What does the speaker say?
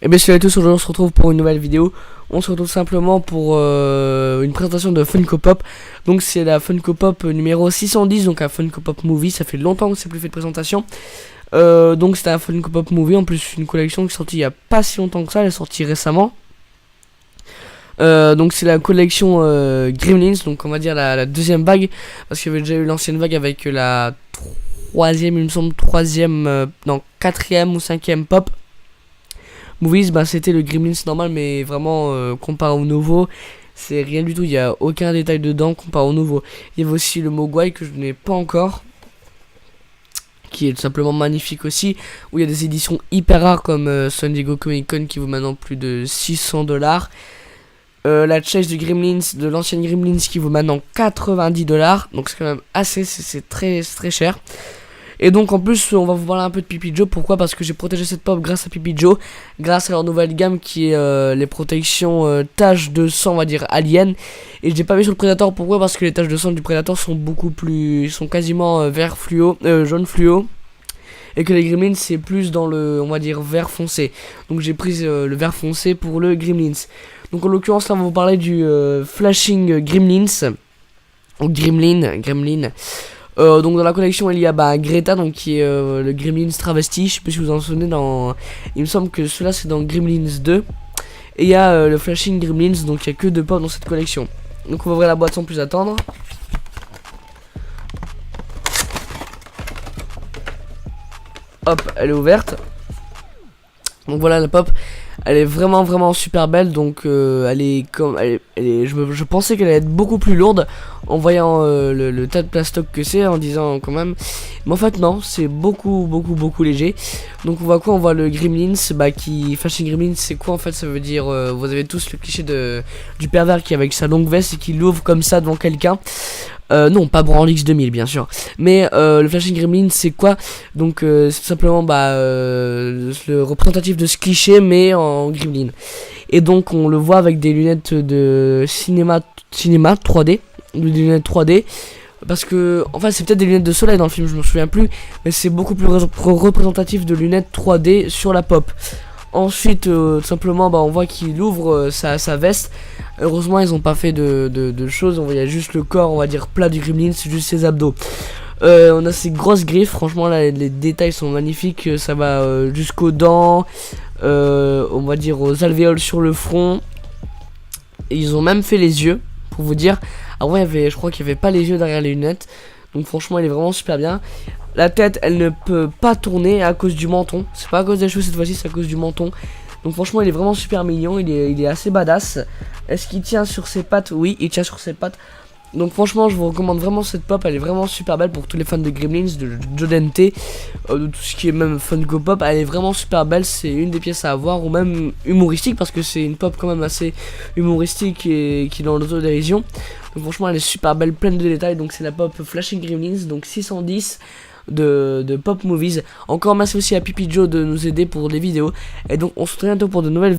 Et bien salut à tous, aujourd'hui on se retrouve pour une nouvelle vidéo. On se retrouve simplement pour une présentation de Funko Pop. Donc c'est la Funko Pop numéro 610, donc un Funko Pop Movie. Ça fait longtemps que c'est plus fait de présentation. Donc c'est un Funko Pop Movie, en plus une collection qui est sortie il n'y a pas si longtemps que ça, elle est sortie récemment. Donc c'est la collection Gremlins, donc on va dire la deuxième vague, parce qu'il y avait déjà eu l'ancienne vague avec la troisième, il me semble, non, quatrième ou cinquième pop Movies. Bah c'était le Gremlins normal, mais vraiment comparé au nouveau, c'est rien du tout, il n'y a aucun détail dedans comparé au nouveau. Il y avait aussi le Mogwai que je n'ai pas encore, qui est tout simplement magnifique aussi, où il y a des éditions hyper rares comme San Diego Comic Con qui vaut maintenant plus de 600$. La chase de Gremlins, de l'ancienne Gremlins, qui vaut maintenant 90$, donc c'est quand même assez, c'est très cher. Et donc en plus on va vous parler un peu de Pipi Joe. Pourquoi? Parce que j'ai protégé cette pop grâce à Pipi Joe, grâce à leur nouvelle gamme qui est les protections taches de sang, on va dire alien. Et je l'ai pas vu sur le Predator. Pourquoi? Parce que les taches de sang du Predator sont beaucoup plus, sont quasiment vert fluo, jaune fluo, et que les Gremlins c'est plus dans le, on va dire, vert foncé. Donc j'ai pris le vert foncé pour le Gremlins. Donc en l'occurrence là on va vous parler du Flashing Gremlins, ou Gremlin. Donc dans la collection il y a Greta, donc qui est le Gremlins travesti. Je sais pas si vous en souvenez, dans, il me semble que cela c'est dans Gremlins 2. Et il y a le Flashing Gremlins, donc il n'y a que 2 pop dans cette collection. Donc on va ouvrir la boîte sans plus attendre. Hop, elle est ouverte. Donc voilà la pop, elle est vraiment super belle. Donc elle est comme, je pensais qu'elle allait être beaucoup plus lourde en voyant le tas de plastoc que c'est, en disant quand même, mais en fait non, c'est beaucoup léger. Donc on voit quoi? On voit le Gremlins, qui, Flashing Gremlins, c'est quoi en fait? Ça veut dire, vous avez tous le cliché du pervers qui est avec sa longue veste et qui l'ouvre comme ça devant quelqu'un. Non, pas Branlix 2000 bien sûr, mais le Flashing Gremlin c'est quoi? Donc c'est tout simplement le représentatif de ce cliché mais en Gremlin. Et donc on le voit avec des lunettes de cinéma 3D, des lunettes 3D, parce que enfin c'est peut-être des lunettes de soleil dans le film, je me souviens plus, mais c'est beaucoup plus représentatif de lunettes 3D sur la pop. Ensuite tout simplement on voit qu'il ouvre sa veste. Heureusement ils ont pas fait de choses, on voit juste le corps, on va dire plat du Gremlin, c'est juste ses abdos. On a ces grosses griffes, franchement là les détails sont magnifiques, ça va jusqu'aux dents, on va dire aux alvéoles sur le front. Et ils ont même fait les yeux, pour vous dire. Avant je crois qu'il n'y avait pas les yeux derrière les lunettes, donc franchement il est vraiment super bien. La tête elle ne peut pas tourner à cause du menton, c'est pas à cause des cheveux cette fois-ci, c'est à cause du menton. Donc franchement il est vraiment super mignon, il est assez badass. Est-ce qu'il tient sur ses pattes? Oui, il tient sur ses pattes. Donc franchement je vous recommande vraiment cette pop, elle est vraiment super belle pour tous les fans de Gremlins, de Joe Dante, de tout ce qui est même Funko Pop. Elle est vraiment super belle, c'est une des pièces à avoir, ou même humoristique, parce que c'est une pop quand même assez humoristique et qui est dans l'autodérision. Donc franchement elle est super belle, pleine de détails. Donc c'est la pop Flashing Gremlins, donc 610 de Pop Movies. Encore merci aussi à Pipi Joe de nous aider pour les vidéos. Et donc on se retrouve bientôt pour de nouvelles vidéos.